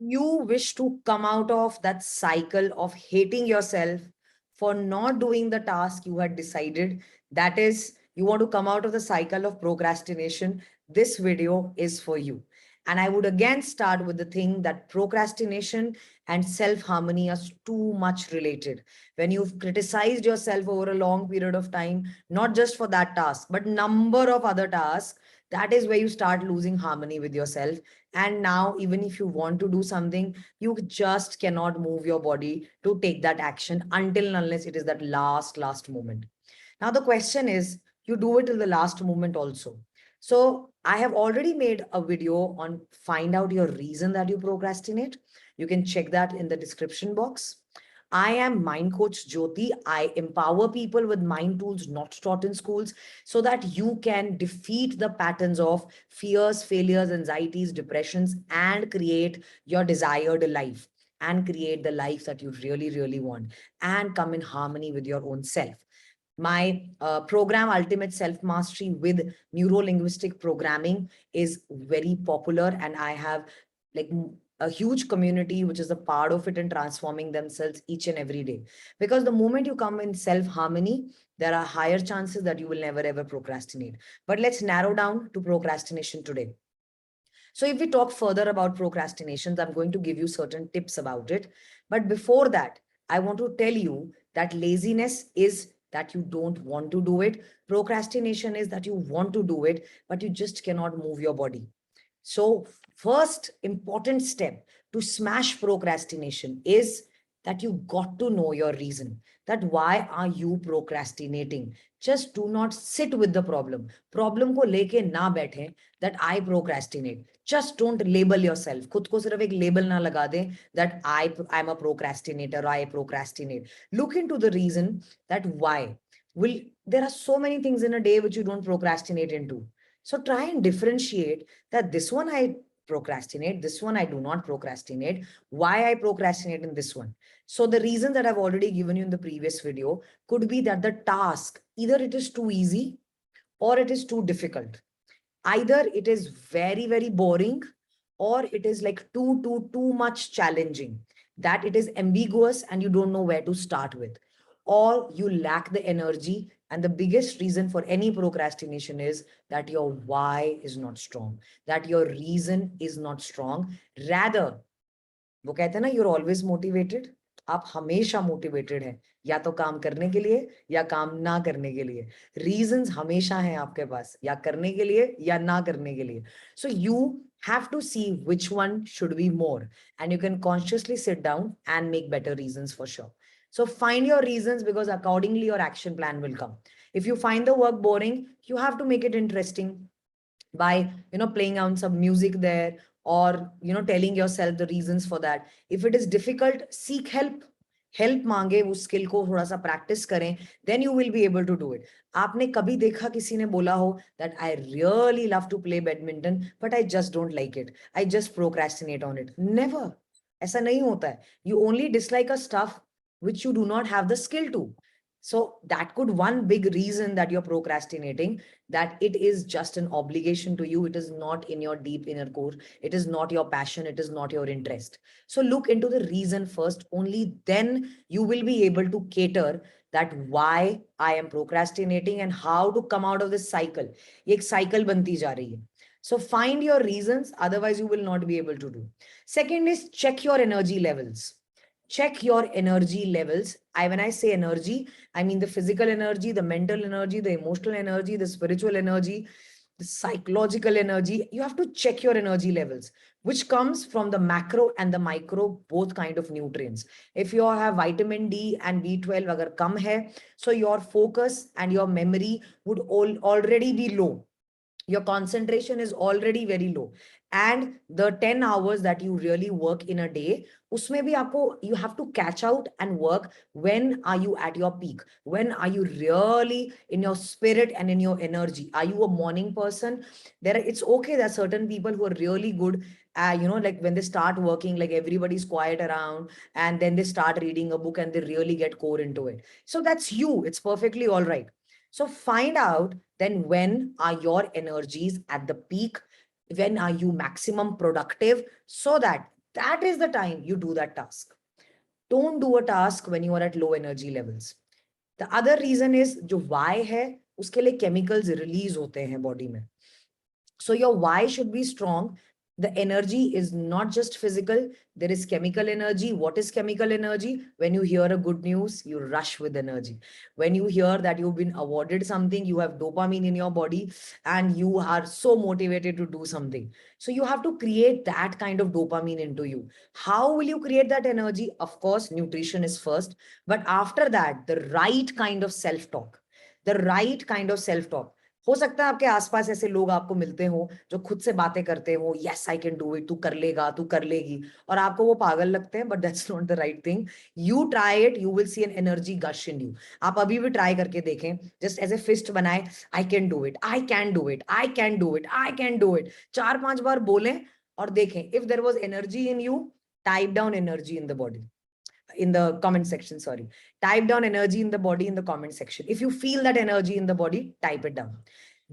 You wish to come out of that cycle of hating yourself for not doing the task you had decided. That is, you want to come out of the cycle of procrastination. This video is for you. And I would again start with the thing that procrastination and self-harmony are too much related. When you've criticized yourself over a long period of time, not just for that task, but number of other tasks, that is where you start losing harmony with yourself. And now, even if you want to do something, you just cannot move your body to take that action until and unless it is that last moment. Now, the question is, you do it till the last moment also. So I have already made a video on find out your reason that you procrastinate. You can check that in the description box. I am Mind Coach Jyoti. I empower people with mind tools not taught in schools so that you can defeat the patterns of fears, failures, anxieties, depressions, and create your desired life and create the life that you really, really want and come in harmony with your own self. My program, Ultimate Self Mastery with Neuro Linguistic Programming, is very popular, and I have like a huge community which is a part of it and transforming themselves each and every day. Because the moment you come in self harmony, there are higher chances that you will never ever procrastinate. But let's narrow down to procrastination today. So if we talk further about procrastinations, I'm going to give you certain tips about it. But before that, I want to tell you that laziness is that you don't want to do it. Procrastination is that you want to do it, but you just cannot move your body. So first important step to smash procrastination is that you got to know your reason. That why are you procrastinating? Just do not sit with the problem. Problem को लेके ना बैठे that I procrastinate. Just don't label yourself. खुद को सिर्फ एक label ना लगा दे that I'm a procrastinator or I procrastinate. Look into the reason that why. There are so many things in a day which you don't procrastinate into. So try and differentiate that this one I procrastinate, this one I do not procrastinate, why I procrastinate in this one. So the reason that I've already given you in the previous video could be that the task, either it is too easy or it is too difficult. Either it is very, very boring or it is like too much challenging, that it is ambiguous and you don't know where to start with, or you lack the energy. And the biggest reason for any procrastination is that your why is not strong, that your reason is not strong. Rather, वो कहते हैं ना, you're always motivated. आप हमेशा motivated हैं, या तो काम करने के लिए या काम ना करने के लिए. रीजंस हमेशा हैं आपके पास, या करने के लिए या ना करने के लिए. So you have to see which one should be more, and you can consciously sit down and make better reasons for sure. So find your reasons, because accordingly your action plan will come. If you find the work boring, you have to make it interesting by playing on some music there, or telling yourself the reasons for that. If it is difficult, seek help मांगे, उस skill को थोड़ा सा practice करें, then you will be able to do it. आपने कभी देखा किसी ने बोला हो that I really love to play badminton but I just don't like it, I just procrastinate on it? Never. ऐसा नहीं होता है. You only dislike a stuff which you do not have the skill to. So that could one big reason that you're procrastinating, that it is just an obligation to you. It is not in your deep inner core. It is not your passion. It is not your interest. So look into the reason first. Only then you will be able to cater that why I am procrastinating and how to come out of this cycle. ये एक cycle बनती जा रही है. So find your reasons. Otherwise, you will not be able to do. Second is check your energy levels. Check your energy levels. When I say energy, I mean the physical energy, the mental energy, the emotional energy, the spiritual energy, the psychological energy. You have to check your energy levels, which comes from the macro and the micro, both kind of nutrients. If you have vitamin D and B12 agar kam hai, so your focus and your memory would already be low. Your concentration is already very low, and the 10 hours that you really work in a day, usme bhi aapko, you have to catch out and work. When are you at your peak? When are you really in your spirit and in your energy? Are you a morning person? It's okay, there are certain people who are really good, like when they start working, like everybody's quiet around, and then they start reading a book and they really get core into it. So that's you, it's perfectly all right. So find out then when are your energies at the peak, when are you maximum productive, so that that is the time you do that task. Don't do a task when you are at low energy levels. The other reason is जो why है उसके लिए chemicals release होते हैं body में. So your why should be strong. The energy is not just physical, there is chemical energy. What is chemical energy? When you hear a good news, you rush with energy. When you hear that you've been awarded something, you have dopamine in your body and you are so motivated to do something. So you have to create that kind of dopamine into you. How will you create that energy? Of course, nutrition is first, but after that, the right kind of self-talk. The right kind of self-talk. हो सकता है आपके आसपास ऐसे लोग आपको मिलते हो जो खुद से बातें करते हो, yes I can do it, तू कर लेगा, तू कर लेगी, और आपको वो पागल लगते हैं, but that's not the right thing. You try it, you will see an energy gush in you. आप अभी भी ट्राई करके देखें, जस्ट एज ए फिस्ट बनाए, I can do it, I can do it, I can do it, I can do it, 4-5 बार बोलें और देखें. If there was energy in you, type down energy in the body, in the comment section. Sorry, type down energy in the body in the comment section. If you feel that energy in the body, type it down.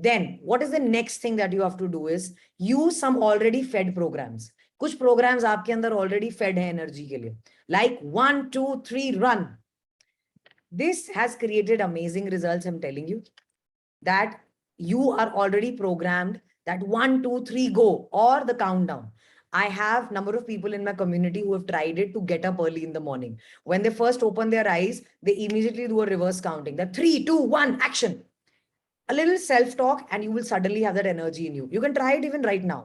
Then what is the next thing that you have to do is use some already fed programs. कुछ programs आपके अंदर already fed है energy के लिए, like 1 2 3 run. This has created amazing results. I'm telling you that you are already programmed that 1 2 3 go, or the countdown. I have number of people in my community who have tried it to get up early in the morning. When they first open their eyes, they immediately do a reverse counting, that 3 2 1 action. A little self-talk and you will suddenly have that energy in you. You can try it even right now,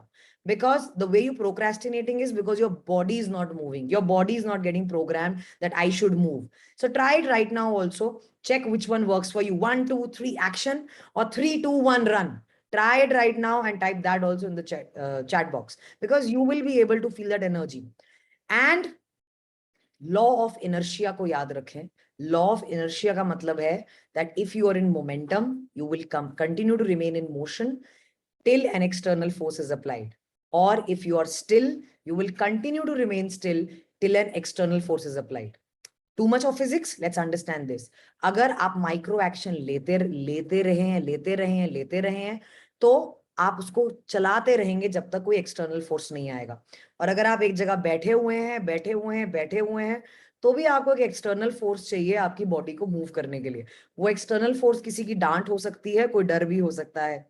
because the way you're procrastinating is because your body is not moving. Your body is not getting programmed that I should move. So try it right now also. Check which one works for you. 1 2 3 action, or 3 2 1 run. Try it right now and type that also in the chat box, because you will be able to feel that energy. And law of inertia को याद रखें. Law of inertia का मतलब है that if you are in momentum, you will continue to remain in motion till an external force is applied. Or if you are still, you will continue to remain still till an external force is applied. Too much of physics? Let's understand this. अगर आप micro action लेते रहे हैं, तो आप उसको चलाते रहेंगे जब तक कोई एक्सटर्नल फोर्स नहीं आएगा. और अगर आप एक जगह बैठे हुए हैं, तो भी आपको एक एक्सटर्नल फोर्स चाहिए आपकी बॉडी को मूव करने के लिए. वो एक्सटर्नल फोर्स किसी की डांट हो सकती है, कोई डर भी हो सकता है.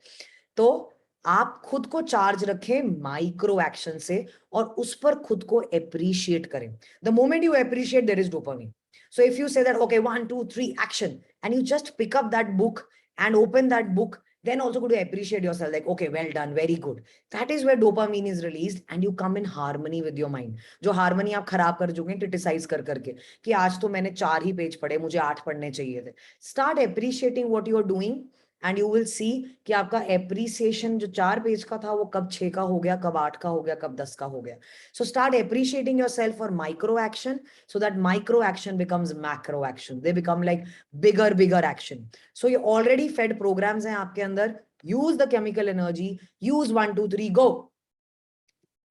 तो आप खुद को चार्ज रखें माइक्रो एक्शन से और उस पर खुद को एप्रिशिएट करें. The moment you appreciate, there is dopamine. So if you say that, okay, 1 2 3 action, and you just pick up that book and open that book, then also go to appreciate yourself, like, okay, well done, very good. That is where dopamine is released and you come in harmony with your mind. जो harmony आप खराब कर चुके हैं criticize कर करके कि आज तो मैंने 4 ही पेज पढ़े, मुझे 8 पढ़ने चाहिए थे. Start appreciating what you are doing and you will see कि आपका appreciation जो 4 पेज का था वो कब 6 का हो गया, कब 8 का हो गया, कब 10 का हो गया. So start appreciating yourself for micro action, so that micro action becomes macro action. They become like bigger action. So you already fed programs हैं आपके अंदर. Use the chemical energy. Use 1 2 3 go.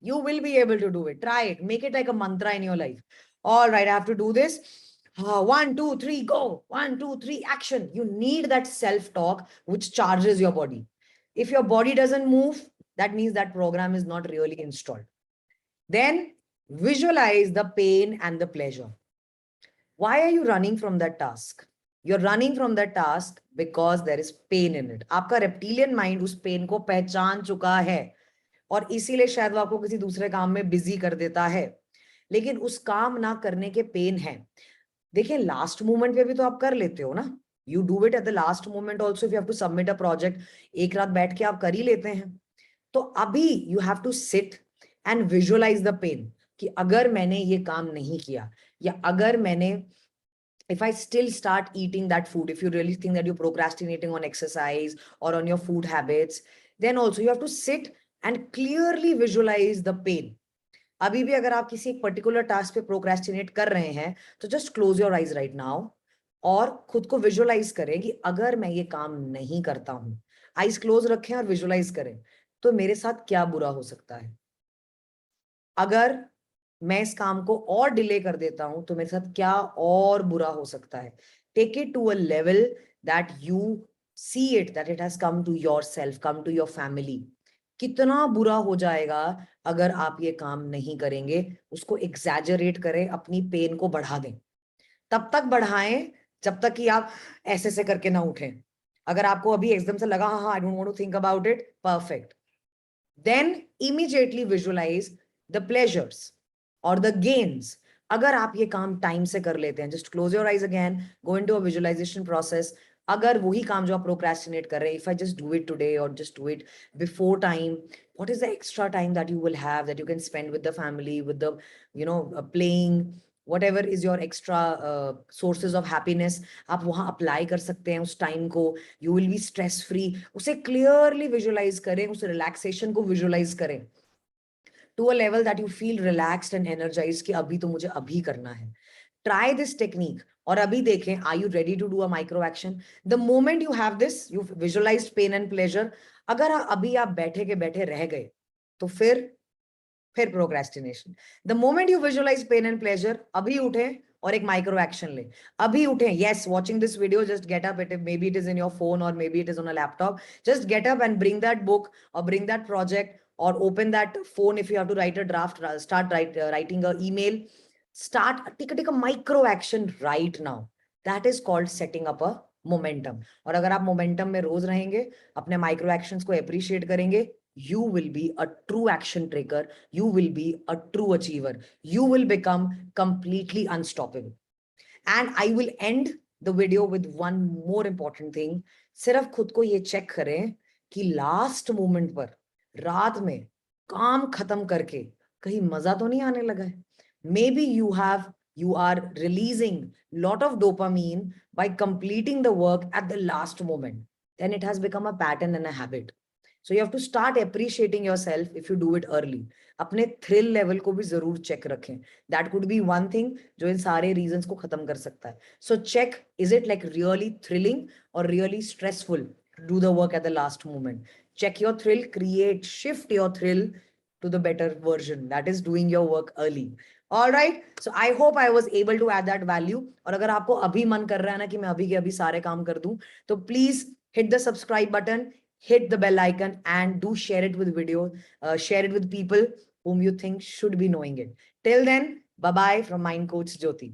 You will be able to do it. Try it. Make it like a mantra in your life. All right, I have to do this. 1 2 3 go. 1 2 3 action. You need that self-talk which charges your body. If your body doesn't move, that means that program is not really installed. Then visualize the pain and the pleasure. Why are you running from that task? You're running from that task because there is pain in it. आपका reptilian mind उस pain को पहचान चुका है और इसीलिए शायद वो आपको किसी दूसरे काम में बिजी कर देता है. लेकिन उस काम ना करने के पेन है. देखिए, लास्ट मोमेंट पे भी तो आप कर लेते हो ना. You do it at the last moment also. If you have to submit a project, एक रात बैठ के आप कर ही लेते हैं. तो अभी you have to sit and visualise the pain कि अगर मैंने ये काम नहीं किया, या अगर मैंने, if I still start eating that food, if you really think that you're procrastinating on exercise or on your food habits, then also you have to sit and clearly visualize the pain. अभी भी अगर आप किसी एक particular task पे procrastinate कर रहे हैं, तो just close your eyes right now और खुद को विजुअलाइज करें कि अगर मैं ये काम नहीं करता हूं, आइज क्लोज रखें और विजुअलाइज करें, तो मेरे साथ क्या बुरा हो सकता है. अगर मैं इस काम को और डिले कर देता हूं तो मेरे साथ क्या और बुरा हो सकता है. Take it to a level that you see it, that it has come to yourself, come to your family. कितना बुरा हो जाएगा अगर आप ये काम नहीं करेंगे, उसको एग्जैजरेट करें, अपनी पेन को बढ़ा दें। तब तक बढ़ाएं जब तक कि आप ऐसे ऐसे करके ना उठें। अगर आपको अभी एकदम से लगा हाँ I don't want to think about it, perfect, then immediately visualise the pleasures और द गेन्स। अगर आप ये काम टाइम से कर लेते हैं, just close your eyes again, go into a visualisation process. अगर वही काम जो आप प्रोक्रेस्टिनेट कर रहे हैं, if I just do it today और just do it before time, what is the extra time that you will have that you can spend with the family, with the playing, whatever is your extra sources of happiness, आप वहां apply कर सकते हैं उस time को। You will be stress free. उसे clearly visualise करें, उस रिलैक्सेशन को विजुअलाइज करें to a level that you feel relaxed and energise कि अभी तो मुझे अभी करना है। ट्राई दिस टेक्निक और अभी देखें, are you ready to do a micro action? The moment you have this, you visualise pain and pleasure, अगर अभी आप बैठे के बैठे रह गए तो फिर procrastination. The moment you visualise pain and pleasure, अभी उठे और एक माइक्रो एक्शन ले। अभी उठे, yes, watching this video, just get up, it maybe it is in your phone और maybe it is on a laptop, just get up and bring that book or bring that project or open that phone if you have to write a draft, start writing an email, start take a micro action right now. That is called setting up a momentum. और अगर आप momentum में रोज रहेंगे, अपने micro actions को appreciate करेंगे, you will be a true action taker, you will be a true achiever, you will become completely unstoppable. And I will end the video with one more important thing. सिर्फ खुद को ये check करें कि last moment पर रात में काम खत्म करके कहीं मजा तो नहीं आने लगा है। May be you are releasing lot of dopamine by completing the work at the last moment. Then it has become a pattern and a habit. So you have to start appreciating yourself if you do it early. अपने thrill level को भी जरूर check रखें. That could be one thing जो इन सारे reasons को खत्म कर सकता है. So check, is it like really thrilling or really stressful to do the work at the last moment? Check your thrill, shift your thrill to the better version, that is doing your work early. All right, so I hope I was able to add that value. और अगर आपको अभी मन कर रहा है ना कि मैं अभी के अभी सारे काम कर दूं, तो please hit the subscribe button, hit the bell icon, and do share it with share it with people whom you think should be knowing it. Till then, bye bye from Mind Coach Jyoti.